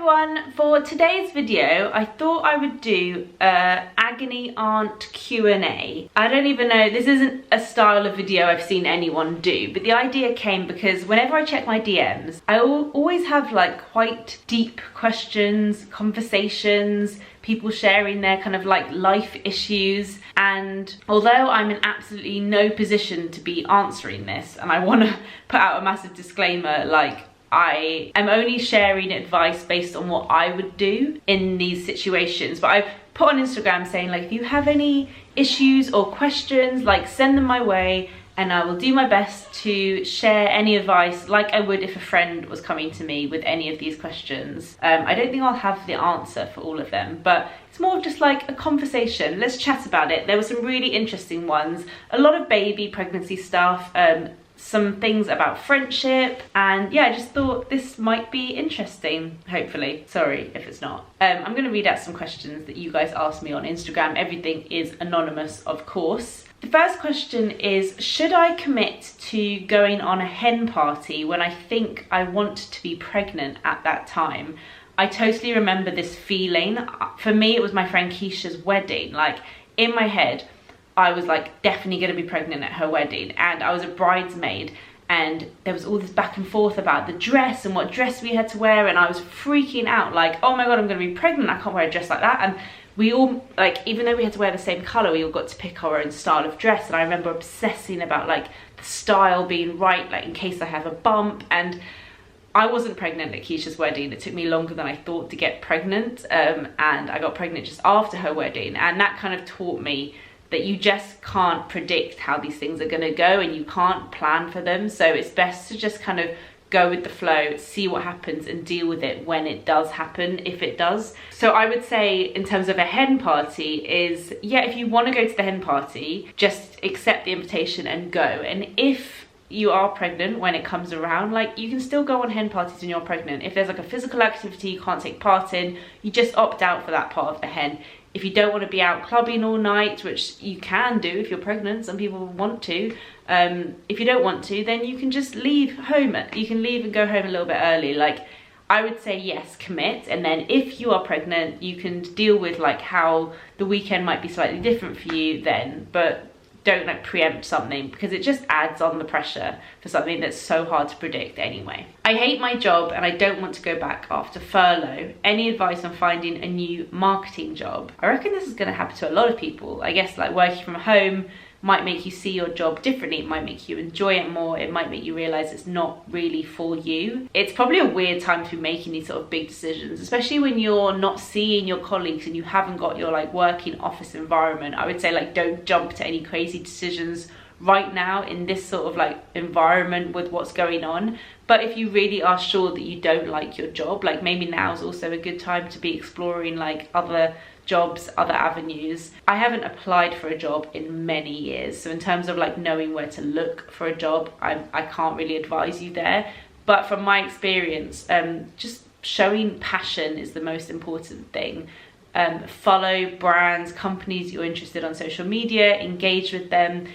everyone, for today's video I thought I would do a agony aunt Q&A. I don't even know, this isn't a style of video I've seen anyone do, but the idea came because whenever I check my DMs I always have like quite deep questions, conversations, people sharing their kind of like life issues, and although I'm in absolutely no position to be answering this, and I want to put out a massive disclaimer, like I am only sharing advice based on what I would do in these situations, but I've put on Instagram saying like if you have any issues or questions, like send them my way and I will do my best to share any advice like I would if a friend was coming to me with any of these questions. I don't think I'll have the answer for all of them, but it's more of just like a conversation. Let's chat about it. There were some really interesting ones, a lot of baby pregnancy stuff, some things about friendship, and yeah, I just thought this might be interesting, hopefully. Sorry if it's not. I'm gonna read out some questions that you guys asked me on Instagram. Everything is anonymous, of course. The first question is, should I commit to going on a hen party when I think I want to be pregnant at that time? I totally remember this feeling. For me, it was my friend Keisha's wedding. Like, in my head, I was like definitely gonna be pregnant at her wedding, and I was a bridesmaid, and there was all this back and forth about the dress and what dress we had to wear, and I was freaking out like, oh my god, I'm gonna be pregnant, I can't wear a dress like that. And we all, like, even though we had to wear the same colour, we all got to pick our own style of dress, and I remember obsessing about like the style being right, like in case I have a bump. And I wasn't pregnant at Keisha's wedding. It took me longer than I thought to get pregnant, and I got pregnant just after her wedding, and that kind of taught me that you just can't predict how these things are going to go, and you can't plan for them. So it's best to just kind of go with the flow, see what happens, and deal with it when it does happen, if it does. So I would say in terms of a hen party is, yeah, if you want to go to the hen party, just accept the invitation and go. And if you are pregnant when it comes around, like, you can still go on hen parties when you're pregnant. If there's like a physical activity you can't take part in, you just opt out for that part of the hen. If you don't want to be out clubbing all night, which you can do if you're pregnant, some people want to, if you don't want to, then you can just leave home. You can leave and go home a little bit early. Like, I would say yes, commit, and then if you are pregnant, you can deal with like how the weekend might be slightly different for you then, but don't like preempt something, because it just adds on the pressure for something that's so hard to predict anyway. I hate my job and I don't want to go back after furlough. Any advice on finding a new marketing job? I reckon this is going to happen to a lot of people. I guess like working from home might make you see your job differently. It might make you enjoy it more. It might make you realize it's not really for you. It's probably a weird time to be making these sort of big decisions, especially when you're not seeing your colleagues and you haven't got your like working office environment. I would say like don't jump to any crazy decisions right now in this sort of like environment with what's going on. But if you really are sure that you don't like your job, like maybe now is also a good time to be exploring like other jobs, other avenues. I haven't applied for a job in many years, so in terms of like knowing where to look for a job, I can't really advise you there. But from my experience, just showing passion is the most important thing. Follow brands, companies you're interested on social media, engage with them,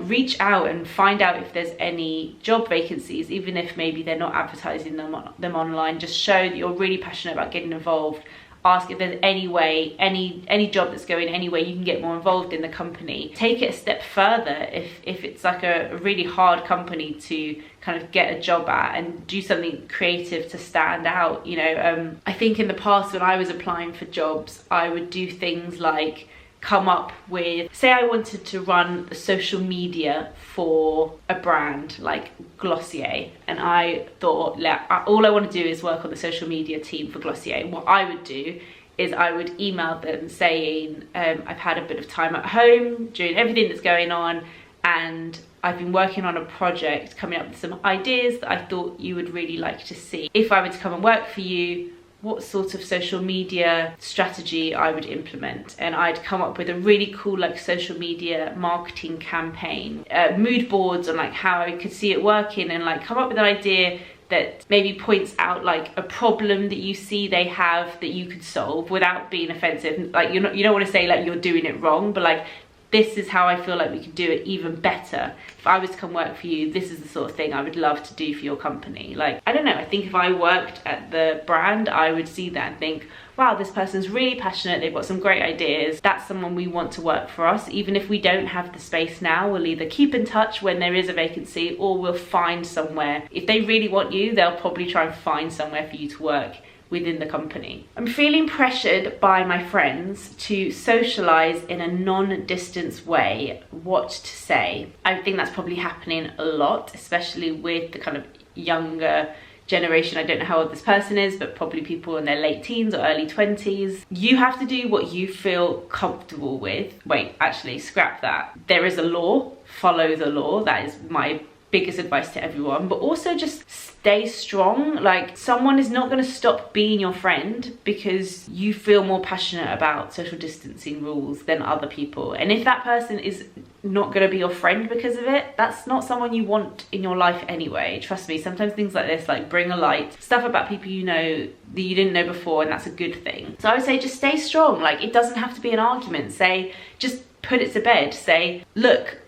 reach out and find out if there's any job vacancies, even if maybe they're not advertising them online. Just show that you're really passionate about getting involved. Ask if there's any way, any job that's going any way you can get more involved in the company. Take it a step further if it's like a really hard company to kind of get a job at, and do something creative to stand out. You know, I think in the past when I was applying for jobs, I would do things like come up with, say I wanted to run social media for a brand like Glossier, and I thought, all I want to do is work on the social media team for Glossier. What I would do is I would email them saying, I've had a bit of time at home during everything that's going on, and I've been working on a project, coming up with some ideas that I thought you would really like to see. If I were to come and work for you, what sort of social media strategy I would implement, and I'd come up with a really cool like social media marketing campaign, mood boards on like how I could see it working, and like come up with an idea that maybe points out like a problem that you see they have that you could solve without being offensive. Like you don't want to say like you're doing it wrong, but like, this is how I feel like we could do it even better if I was to come work for you, this is the sort of thing I would love to do for your company. Like, I don't know, I think if I worked at the brand, I would see that and think, wow, this person's really passionate, they've got some great ideas, that's someone we want to work for us. Even if we don't have the space now, we'll either keep in touch when there is a vacancy, or we'll find somewhere. If they really want you, they'll probably try and find somewhere for you to work within the company. I'm feeling pressured by my friends to socialize in a non-distance way, what to say. I think that's probably happening a lot, especially with the kind of younger generation. I don't know how old this person is, but probably people in their late teens or early 20s. You have to do what you feel comfortable with. Wait, actually, scrap that. There is a law, follow the law. That is my biggest advice to everyone. But also just stay strong. Like, someone is not going to stop being your friend because you feel more passionate about social distancing rules than other people. And if that person is not going to be your friend because of it, that's not someone you want in your life anyway. Trust me, sometimes things like this, like, bring a light stuff about people you know that you didn't know before, and that's a good thing. So I would say just stay strong. Like, it doesn't have to be an argument. Say, just put it to bed. Say, look,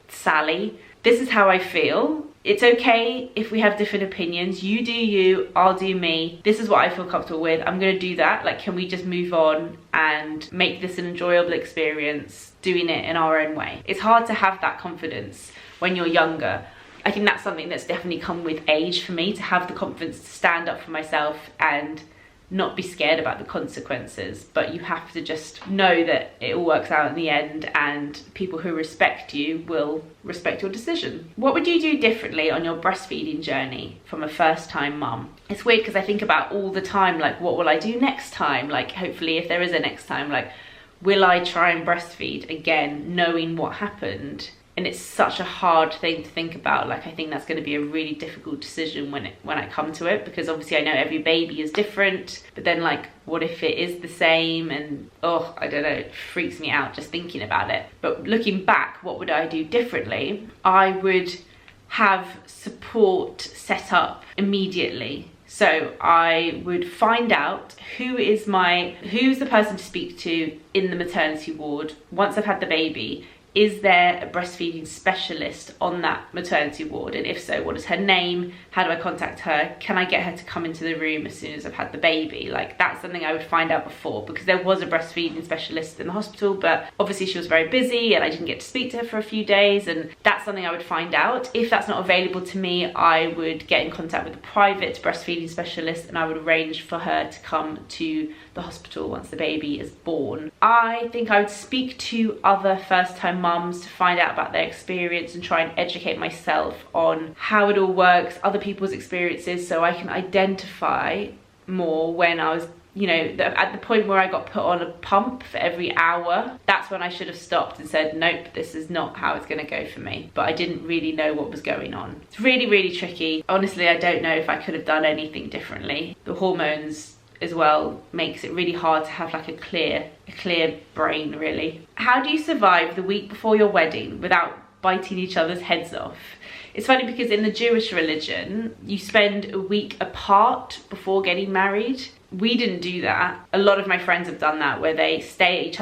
Sally, this is how I feel. It's okay if we have different opinions. You do you, I'll do me. This is what I feel comfortable with. I'm gonna do that. Like, can we just move on and make this an enjoyable experience, doing it in our own way? It's hard to have that confidence when you're younger. I think that's something that's definitely come with age for me, to have the confidence to stand up for myself and not be scared about the consequences. But you have to just know that it all works out in the end, and people who respect you will respect your decision. What would you do differently on your breastfeeding journey from a first-time mum? It's weird because I think about all the time, like, what will I do next time? Like, hopefully if there is a next time, like, will I try and breastfeed again knowing what happened? And it's such a hard thing to think about. Like, I think that's going to be a really difficult decision when I come to it, because obviously I know every baby is different, but then, like, what if it is the same? And oh, I don't know, it freaks me out just thinking about it. But looking back, what would I do differently? I would have support set up immediately. So I would find out who's the person to speak to in the maternity ward once I've had the baby. Is there a breastfeeding specialist on that maternity ward? And if so, what is her name? How do I contact her? Can I get her to come into the room as soon as I've had the baby? Like, that's something I would find out before, because there was a breastfeeding specialist in the hospital, but obviously she was very busy and I didn't get to speak to her for a few days, and that's something I would find out. If that's not available to me, I would get in contact with a private breastfeeding specialist and I would arrange for her to come to the hospital once the baby is born. I think I would speak to other first-time mums to find out about their experience and try and educate myself on how it all works, other people's experiences, so I can identify more when I was, you know, at the point where I got put on a pump for every hour. That's when I should have stopped and said, nope, this is not how it's going to go for me. But I didn't really know what was going on. It's really, really tricky. Honestly, I don't know if I could have done anything differently. The hormones as well makes it really hard to have like a clear brain, really. How do you survive the week before your wedding without biting each other's heads off? It's funny because in the Jewish religion, you spend a week apart before getting married. We didn't do that. A lot of my friends have done that, where they stay at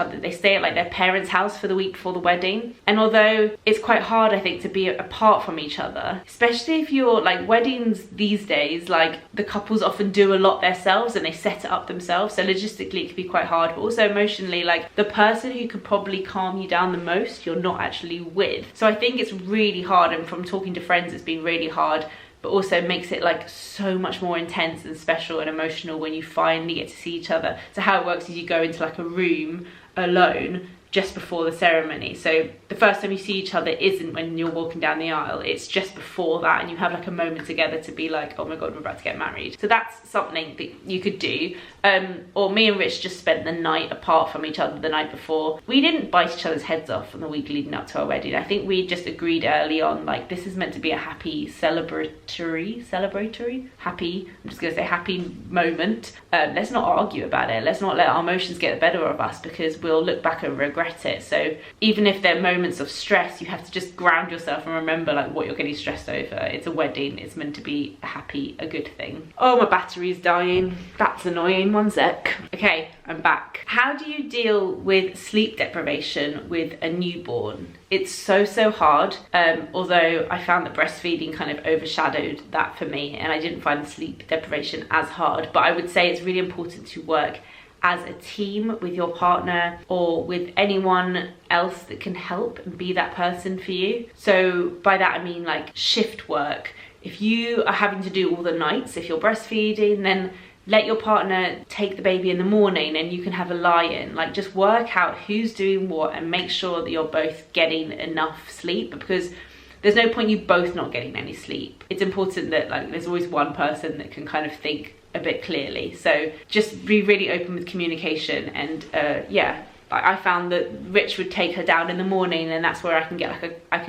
like their parents' house for the week before the wedding. And although it's quite hard, I think, to be apart from each other, especially if you're like, weddings these days, like, the couples often do a lot themselves and they set it up themselves. So logistically it can be quite hard, but also emotionally, like, the person who could probably calm you down the most, you're not actually with. So I think it's really hard, and from talking to friends, it's been really hard, but also makes it like so much more intense and special and emotional when you finally get to see each other. So how it works is you go into like a room alone just before the ceremony. So the first time you see each other isn't when you're walking down the aisle, it's just before that, and you have like a moment together to be like, oh my god, we're about to get married. So that's something that you could do. Or me and Rich just spent the night apart from each other the night before. We didn't bite each other's heads off on the week leading up to our wedding. I think we just agreed early on, like, this is meant to be a happy celebratory moment. Let's not argue about it. Let's not let our emotions get the better of us, because we'll look back and regret regret it. So even if there are moments of stress, you have to just ground yourself and remember like what you're getting stressed over. It's a wedding, it's meant to be happy, a good thing. Oh, my battery's dying. That's annoying. One sec. Okay, I'm back. How do you deal with sleep deprivation with a newborn? It's so hard, although I found that breastfeeding kind of overshadowed that for me, and I didn't find the sleep deprivation as hard. But I would say it's really important to work as a team with your partner or with anyone else that can help and be that person for you. So by that I mean like shift work. If you are having to do all the nights, if you're breastfeeding, then let your partner take the baby in the morning and you can have a lie-in. Like, just work out who's doing what and make sure that you're both getting enough sleep, because there's no point you both not getting any sleep. It's important that like there's always one person that can kind of think a bit clearly. So just be really open with communication. And yeah, I found that Rich would take her down in the morning, and that's where I could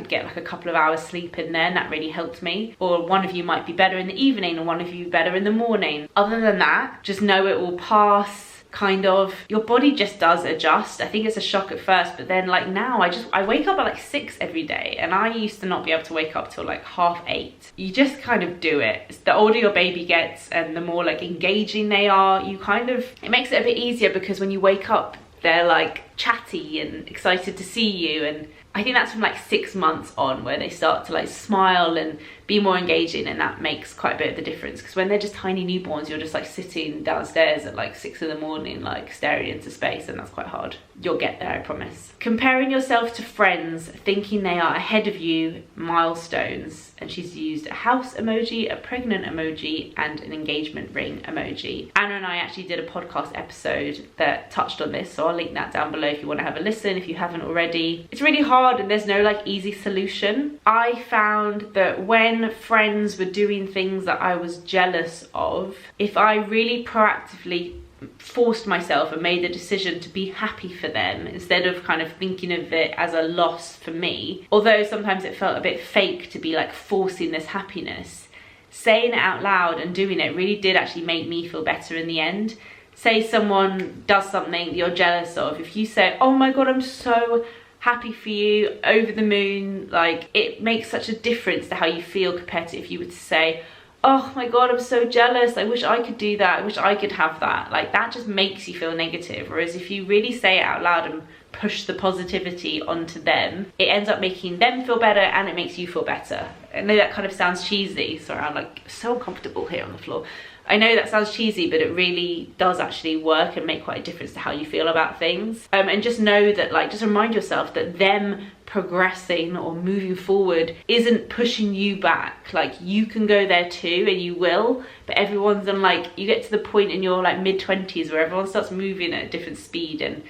get like a couple of hours sleep in there, and that really helped me. Or one of you might be better in the evening and one of you better in the morning. Other than that, just know it will pass. Kind of, your body just does adjust. I think it's a shock at first, but then like now I wake up at like 6 every day, and I used to not be able to wake up till like 7:30. You just kind of do it. The older your baby gets and the more like engaging they are, it makes it a bit easier, because when you wake up they're like chatty and excited to see you. And I think that's from like 6 months on where they start to like smile and be more engaging, and that makes quite a bit of the difference. Because when they're just tiny newborns, you're just like sitting downstairs at like 6 in the morning like staring into space, and that's quite hard. You'll get there, I promise. Comparing yourself to friends thinking they are ahead of you, milestones. And she's used a house emoji, a pregnant emoji, and an engagement ring emoji. Anna and I actually did a podcast episode that touched on this, so I'll link that down below if you want to have a listen if you haven't already. It's really hard and there's no like easy solution. I found that when friends were doing things that I was jealous of, if I really proactively forced myself and made the decision to be happy for them instead of kind of thinking of it as a loss for me, although sometimes it felt a bit fake to be like forcing this happiness, saying it out loud and doing it really did actually make me feel better in the end. Say someone does something that you're jealous of, if you say, oh my god, I'm so happy for you, over the moon, like it makes such a difference to how you feel compared to if you were to say, oh my god, I'm so jealous, I wish I could do that, I wish I could have that. Like, that just makes you feel negative. Whereas if you really say it out loud and push the positivity onto them, it ends up making them feel better and it makes you feel better. I know that kind of sounds cheesy. Sorry, I'm like so uncomfortable here on the floor. I know that sounds cheesy, but it really does actually work and make quite a difference to how you feel about things. And just know that, like, just remind yourself that them progressing or moving forward isn't pushing you back. Like, you can go there too, and you will, but everyone's on, like, you get to the point in your like mid-20s where everyone starts moving at a different speed. And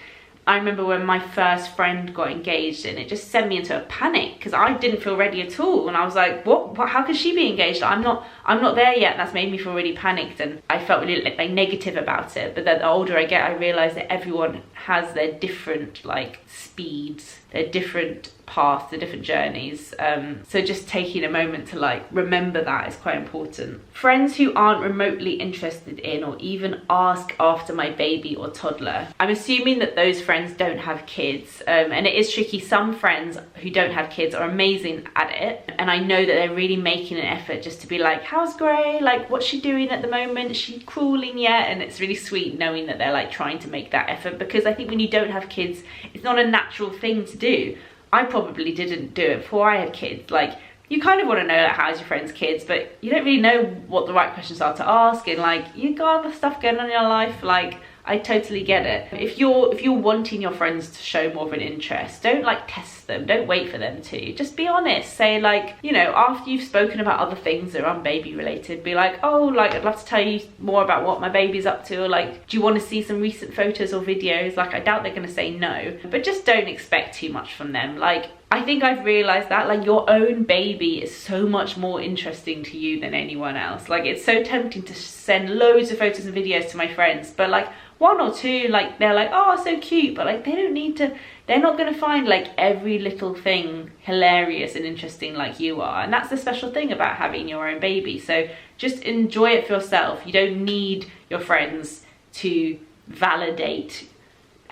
I remember when my first friend got engaged, and it just sent me into a panic because I didn't feel ready at all. And I was like, what? How could she be engaged? I'm not there yet. And that's made me feel really panicked, and I felt really like negative about it. But then the older I get, I realize that everyone has their different like speeds, their different paths, their different journeys. So just taking a moment to like remember that is quite important. Friends who aren't remotely interested in or even ask after my baby or toddler. I'm assuming that those friends don't have kids, and it is tricky. Some friends who don't have kids are amazing at it, and I know that they're really making an effort just to be like, how's Gray? Like, what's she doing at the moment? Is she crawling yet? And it's really sweet knowing that they're like trying to make that effort, because I think when you don't have kids, it's not a natural thing to do. I probably didn't do it before I had kids. Like, you kind of want to know like, how's your friend's kids, but you don't really know what the right questions are to ask, and like, you got other stuff going on in your life. Like, I totally get it. If you're wanting your friends to show more of an interest, don't like test them, don't wait for them to. Just be honest. Say like, you know, after you've spoken about other things that are baby related, be like, oh, like, I'd love to tell you more about what my baby's up to, or like, do you want to see some recent photos or videos? Like, I doubt they're going to say no, but just don't expect too much from them. Like, I think I've realized that like your own baby is so much more interesting to you than anyone else. Like, it's so tempting to send loads of photos and videos to my friends, but like one or two, like, they're like, oh, so cute, but like, they don't need to, they're not going to find like every little thing hilarious and interesting like you are. And that's the special thing about having your own baby. So just enjoy it for yourself. You don't need your friends to validate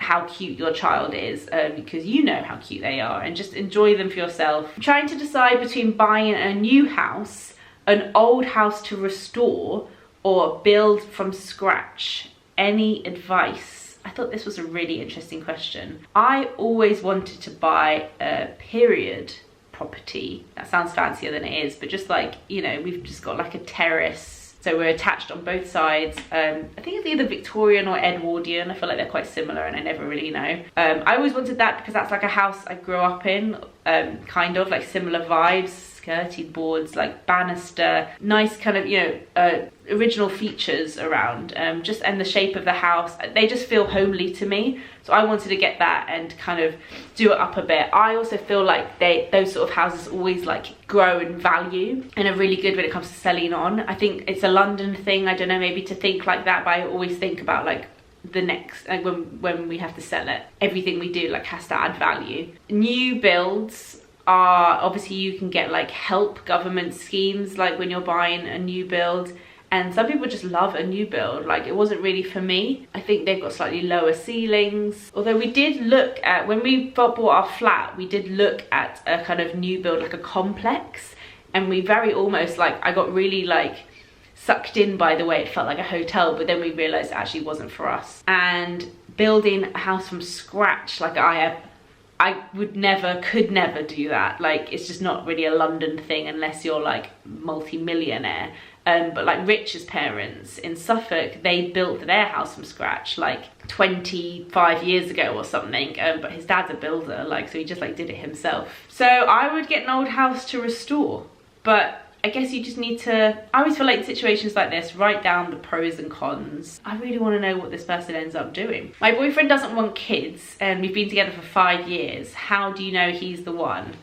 how cute your child is, because you know how cute they are, and just enjoy them for yourself. Trying to decide between buying a new house, an old house to restore, or build from scratch. Any advice? I thought this was a really interesting question. I always wanted to buy a period property. That sounds fancier than it is, but just like, you know, we've just got like a terrace, so we're attached on both sides. I think it's either Victorian or Edwardian. I feel like they're quite similar and I never really know. I always wanted that because that's like a house I grew up in, kind of like similar vibes, skirted boards, like banister, nice kind of, you know, original features around, just, and the shape of the house, they just feel homely to me. So I wanted to get that and kind of do it up a bit. I also feel like those sort of houses always like grow in value and are really good when it comes to selling on. I think it's a London thing, I don't know, maybe to think like that, but I always think about like the next, like when we have to sell it, everything we do like has to add value. New builds are, obviously you can get like help government schemes like when you're buying a new build, and some people just love a new build. Like, it wasn't really for me. I think they've got slightly lower ceilings, although we did look at, when we bought our flat, we did look at a kind of new build, like a complex, and we very almost like, I got really like sucked in by the way it felt like a hotel, but then we realized it actually wasn't for us. And building a house from scratch, like I would never, could never do that. Like, it's just not really a London thing unless you're like multi-millionaire. But like Rich's parents in Suffolk, they built their house from scratch like 25 years ago or something. But his dad's a builder, like, so he just like did it himself. So I would get an old house to restore, but I guess you just need to, I always feel like in situations like this, write down the pros and cons. I really want to know what this person ends up doing. My boyfriend doesn't want kids and we've been together for 5 years. How do you know he's the one?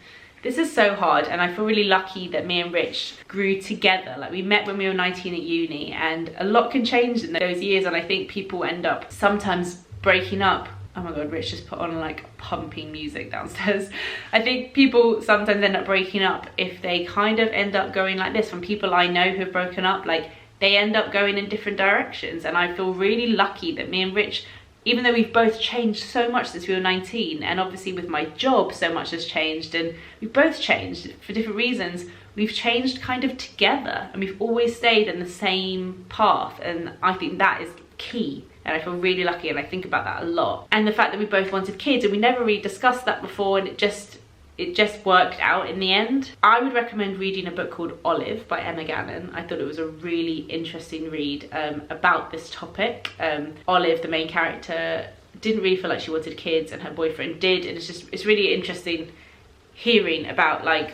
This is so hard, and I feel really lucky that me and Rich grew together. Like, we met when we were 19 at uni, and a lot can change in those years, and I think people end up sometimes breaking up. Oh my god, Rich just put on like pumping music downstairs. I think people sometimes end up breaking up if they kind of end up going like this. From people I know who have broken up, like, they end up going in different directions, and I feel really lucky that me and Rich, even though we've both changed so much since we were 19, and obviously with my job so much has changed, and we've both changed for different reasons, we've changed kind of together, and we've always stayed in the same path, and I think that is key. And I feel really lucky, and I think about that a lot. And the fact that we both wanted kids, and we never really discussed that before, and it just worked out in the end. I would recommend reading a book called Olive by Emma Gannon. I thought it was a really interesting read about this topic. Olive, the main character, didn't really feel like she wanted kids, and her boyfriend did, and it's really interesting hearing about, like,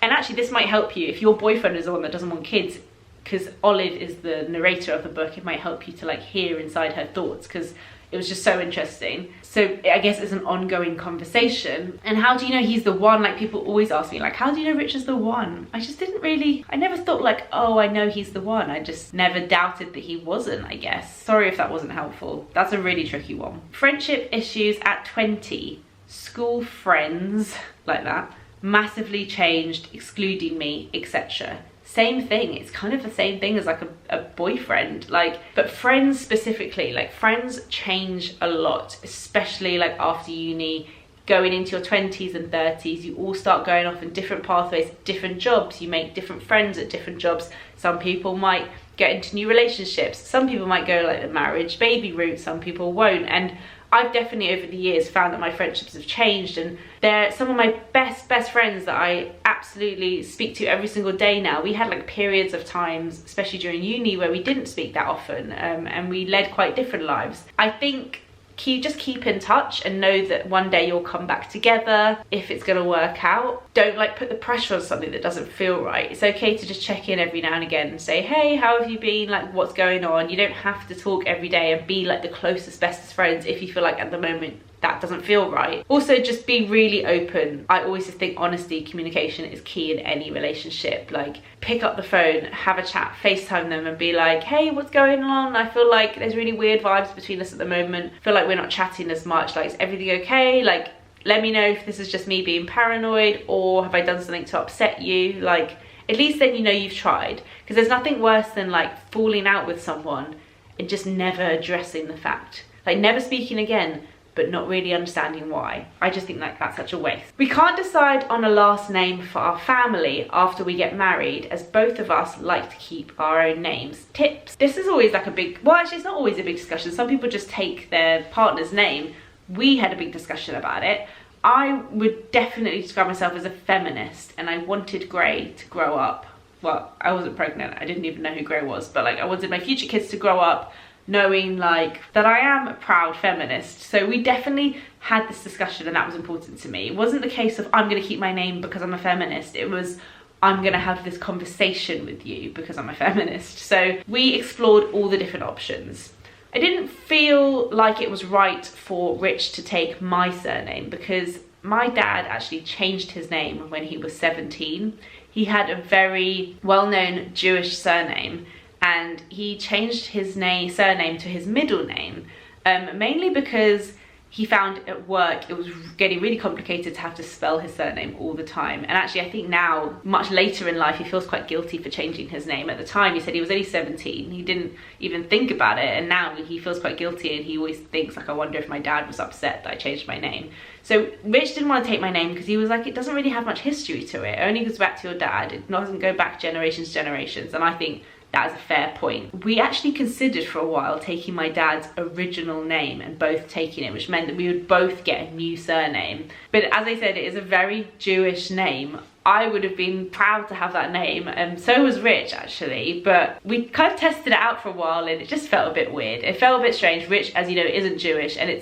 and actually this might help you if your boyfriend is the one that doesn't want kids, because Olive is the narrator of the book. It might help you to like hear inside her thoughts, because it was just so interesting. So I guess it's an ongoing conversation. And how do you know he's the one? Like, people always ask me, like, how do you know Rich is the one? I just didn't really, I never thought like, oh, I know he's the one. I just never doubted that he wasn't, I guess. Sorry if that wasn't helpful. That's a really tricky one. Friendship issues at 20. School friends, like that, massively changed, excluding me, etc. Same thing, it's kind of the same thing as like a boyfriend, like, but friends specifically, like, friends change a lot, especially like after uni, going into your 20s and 30s, you all start going off in different pathways, different jobs, you make different friends at different jobs. Some people might get into new relationships, some people might go like the marriage, baby route, some people won't. And I've definitely over the years found that my friendships have changed, and they're some of my best friends that I absolutely speak to every single day now. We had like periods of times, especially during uni, where we didn't speak that often, and we led quite different lives. I think just keep in touch and know that one day you'll come back together if it's going to work out. Don't like put the pressure on something that doesn't feel right. It's okay to just check in every now and again and say, hey, how have you been? Like, what's going on? You don't have to talk every day and be like the closest, bestest friends if you feel like at the moment that doesn't feel right. Also, just be really open. I always just think honesty, communication is key in any relationship. Like, pick up the phone, have a chat, FaceTime them and be like, hey, what's going on? I feel like there's really weird vibes between us at the moment. I feel like we're not chatting as much. Like, is everything okay? Like, let me know if this is just me being paranoid, or have I done something to upset you? Like, at least then you know you've tried. Because there's nothing worse than like falling out with someone and just never addressing the fact. Like, never speaking again, but not really understanding why. I just think like that's such a waste. We can't decide on a last name for our family after we get married, as both of us like to keep our own names. Tips. This is always like a big, well actually it's not always a big discussion. Some people just take their partner's name. We had a big discussion about it. I would definitely describe myself as a feminist, and I wanted Gray to grow up. Well, I wasn't pregnant, I didn't even know who Gray was, but like I wanted my future kids to grow up knowing like that I am a proud feminist. So we definitely had this discussion, and that was important to me. It wasn't the case of I'm gonna keep my name because I'm a feminist. It was I'm gonna have this conversation with you because I'm a feminist. So we explored all the different options. I didn't feel like it was right for Rich to take my surname because my dad actually changed his name when he was 17. He had a very well-known Jewish surname, and he changed his surname to his middle name, mainly because he found at work it was getting really complicated to have to spell his surname all the time. And actually I think now, much later in life, he feels quite guilty for changing his name. At the time he said he was only 17, he didn't even think about it, and now he feels quite guilty, and he always thinks like, I wonder if my dad was upset that I changed my name. So Rich didn't want to take my name because he was like, it doesn't really have much history to it. It only goes back to your dad. It doesn't go back generations, and I think that is a fair point. We actually considered for a while taking my dad's original name and both taking it, which meant that we would both get a new surname. But as I said, it is a very Jewish name. I would have been proud to have that name, and so was Rich actually, but we kind of tested it out for a while and it just felt a bit weird. It felt a bit strange. Rich, as you know, isn't Jewish, and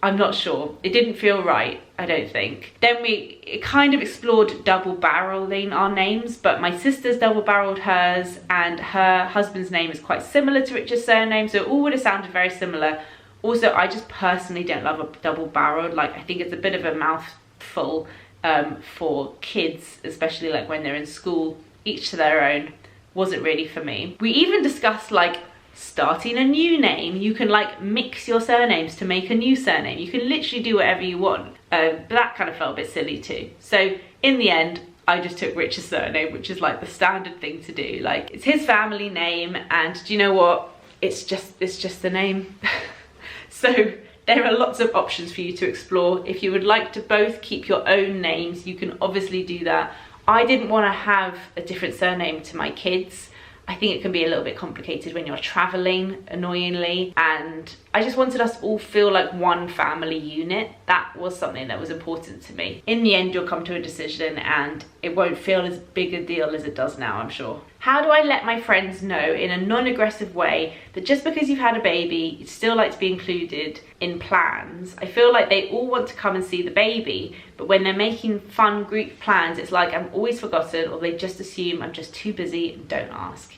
I'm not sure. It didn't feel right, I don't think. Then we kind of explored double barreling our names, but my sister's double barreled hers, and her husband's name is quite similar to Rich's surname, so it all would have sounded very similar. Also, I just personally don't love a double barreled. Like, I think it's a bit of a mouthful for kids, especially like when they're in school, each to their own. Wasn't really for me. We even discussed like starting a new name. You can like mix your surnames to make a new surname. You can literally do whatever you want, but that kind of felt a bit silly too. So in the end, I just took Rich's surname, which is like the standard thing to do. Like, it's his family name, and do you know what? It's just the name. So there are lots of options for you to explore. If you would like to both keep your own names, you can obviously do that. I didn't want to have a different surname to my kids. I think it can be a little bit complicated when you're traveling, annoyingly, and I just wanted us to all feel like one family unit. That was something that was important to me. In the end, you'll come to a decision and it won't feel as big a deal as it does now, I'm sure. How do I let my friends know in a non-aggressive way that just because you've had a baby, you'd still like to be included in plans? I feel like they all want to come and see the baby, but when they're making fun group plans, it's like I'm always forgotten, or they just assume I'm just too busy and don't ask.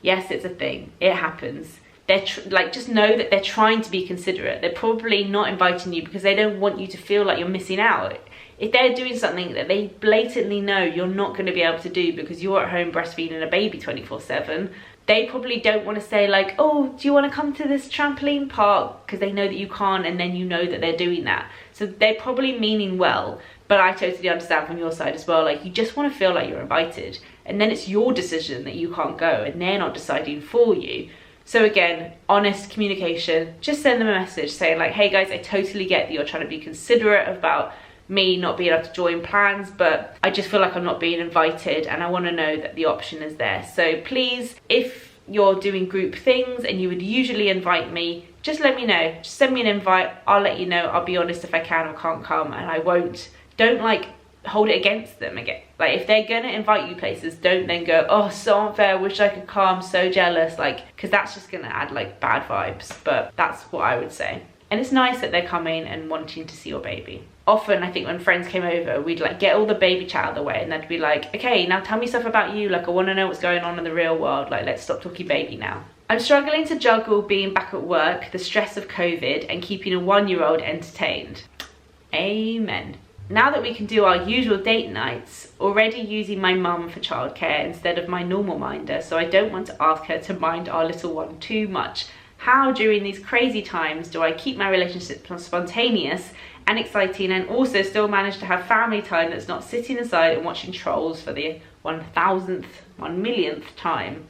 Yes, it's a thing. It happens. They're like, just know that they're trying to be considerate. They're probably not inviting you because they don't want you to feel like you're missing out. If they're doing something that they blatantly know you're not going to be able to do because you're at home breastfeeding a baby 24/7, they probably don't want to say like, oh, do you want to come to this trampoline park? Because they know that you can't, and then you know that they're doing that. So they're probably meaning well, but I totally understand from your side as well. Like, you just want to feel like you're invited, and then it's your decision that you can't go, and they're not deciding for you. So again, honest communication. Just send them a message saying like, hey guys, I totally get that you're trying to be considerate about me not being able to join plans, but I just feel like I'm not being invited, and I want to know that the option is there. So please, if you're doing group things and you would usually invite me, just let me know. Just send me an invite. I'll let you know. I'll be honest if I can or can't come, and I won't. Don't like hold it against them again. Like, if they're gonna invite you places, don't then go, oh, so unfair, wish I could come, so jealous, like, because that's just gonna add like bad vibes. But that's what I would say. And it's nice that they're coming and wanting to see your baby. Often, I think when friends came over, we'd like get all the baby chat out of the way, and they'd be like, okay, now tell me stuff about you. Like, I want to know what's going on in the real world. Like, let's stop talking baby now. I'm struggling to juggle being back at work, the stress of COVID, and keeping a 1-year-old entertained. Amen. Now that we can do our usual date nights, already using my mum for childcare instead of my normal minder, so I don't want to ask her to mind our little one too much. How, during these crazy times, do I keep my relationship spontaneous and exciting, and also still manage to have family time that's not sitting aside and watching Trolls for the 1,000th, 1 millionth time?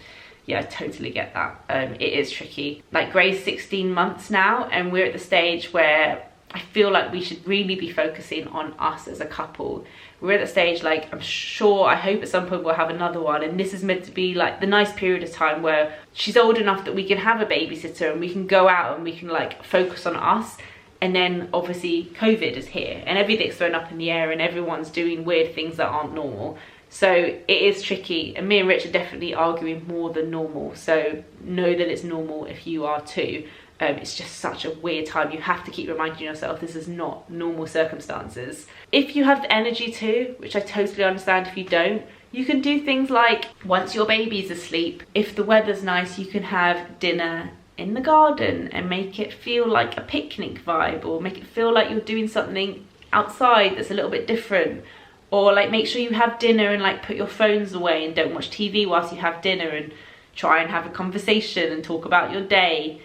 yeah, I totally get that. It is tricky. Like, Gray's 16 months now, and we're at the stage where I feel like we should really be focusing on us as a couple. We're at the stage, like, I hope at some point we'll have another one, and this is meant to be like the nice period of time where she's old enough that we can have a babysitter and we can go out and we can like focus on us. And then obviously COVID is here and everything's thrown up in the air and everyone's doing weird things that aren't normal. So it is tricky, and me and Rich are definitely arguing more than normal. So know that it's normal if you are too. It's just such a weird time. You have to keep reminding yourself this is not normal circumstances. If you have the energy to, which I totally understand if you don't, you can do things like, once your baby's asleep, if the weather's nice, you can have dinner in the garden and make it feel like a picnic vibe, or make it feel like you're doing something outside that's a little bit different. Or like, make sure you have dinner and like put your phones away and don't watch TV whilst you have dinner, and try and have a conversation and talk about your day.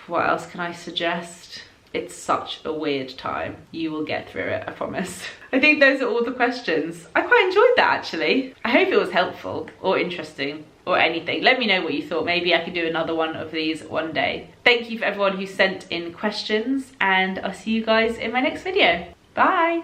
What else can I suggest? It's such a weird time. You will get through it, I promise. I think those are all the questions. I quite enjoyed that actually. I hope it was helpful or interesting or anything. Let me know what you thought. Maybe I could do another one of these one day. Thank you for everyone who sent in questions, and I'll see you guys in my next video. Bye.